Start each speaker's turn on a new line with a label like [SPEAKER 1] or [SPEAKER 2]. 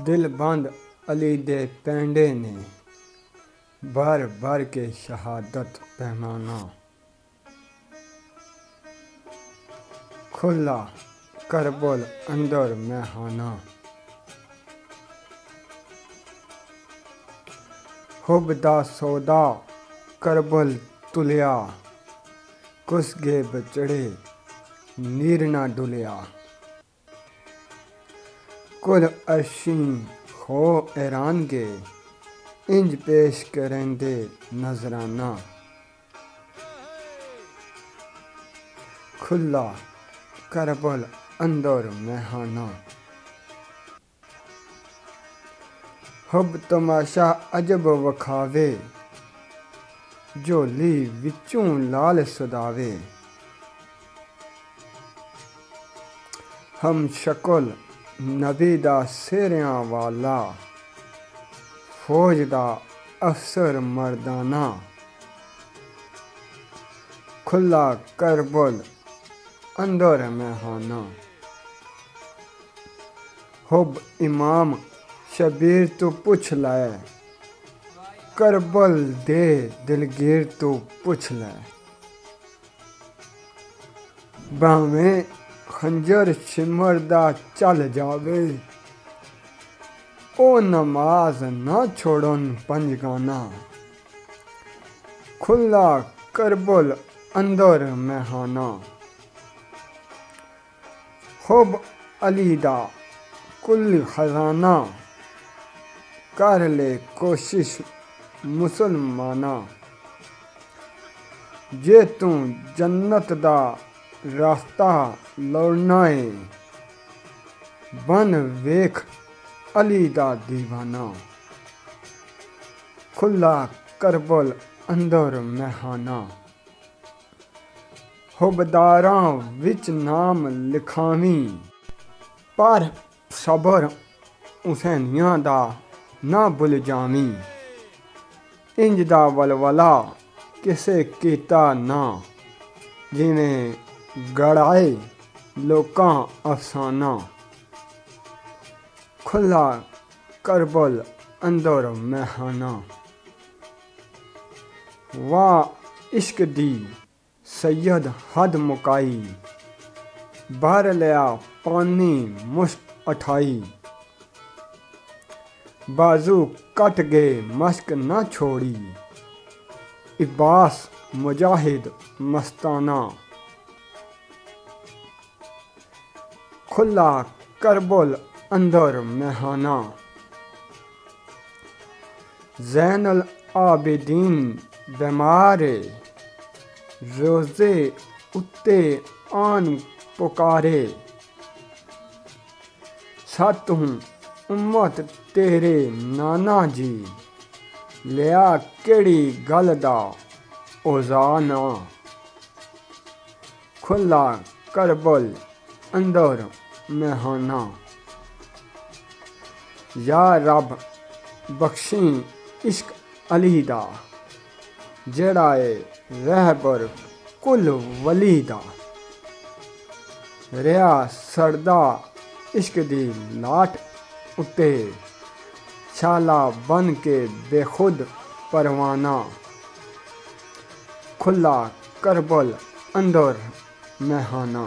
[SPEAKER 1] दिल बंद अली दे पैंडे ने भर भर के शहादत पैमाना खुला करबल अंदर मैहाना हुब दा सौदा करबल तुलिया कुस गे बचड़े नीर ना डुलिया कुल अर्शी हो ऐरान गे इंज पेश करेंदे नजराना खुला करबल अंदर मैहाना हुब तमाशा अजब वखावे झोली विचों लाल सुदावे हम शकुल नबी दा सेहरियां वाला फौज दा अफसर मर्दाना खुला करबल अंदर मैहाना हुब इमाम शबीर तू पुछ लै करबल दे दिलगीर तू पुछ लै भावें खंजर सिमरदा चल जावे ओ नमाज ना छोड़न पंजगाना खुला करबल अंदर मैहाना हुब अली दा कुल खजाना कर ले कोशिश मुसलमाना जे तू जन्नत दा रास्ता लौड़ना है बन वेख अली दा दीवाना खुला करबल अंदर मैहाना हुबदारां विच नाम लिखावी पर सबर हुसैनियां दा ना भुल जावी इंज दा वलवला किसे कीता ना जिवें गड़ाए लोकां अफसाना खुला करबल अंदर मैहाना वाह इश्क दी सैयद हद मुकाई भर लिया पानी मुश्क अठाई बाजू कट गए मश्क ना छोड़ी इब्बास मुजाहिद मस्ताना खुला करबल अंदर मैहाना ज़ैनुल आबिदीन बीमारे रोज़े उत्ते आन पुकारे सत हूँ उम्मत तेरे नाना जी लिया केड़ी गल दा ओज़ाना खुला करबल अंदर मैहाना या रब बख्शी इश्क अली दा जेड़ा है रहबर कुल वली दा रिया सरदा इश्क दी लाट उत्ते छाला बन के बेखुद परवाना खुला करबल अंदर मैहाना।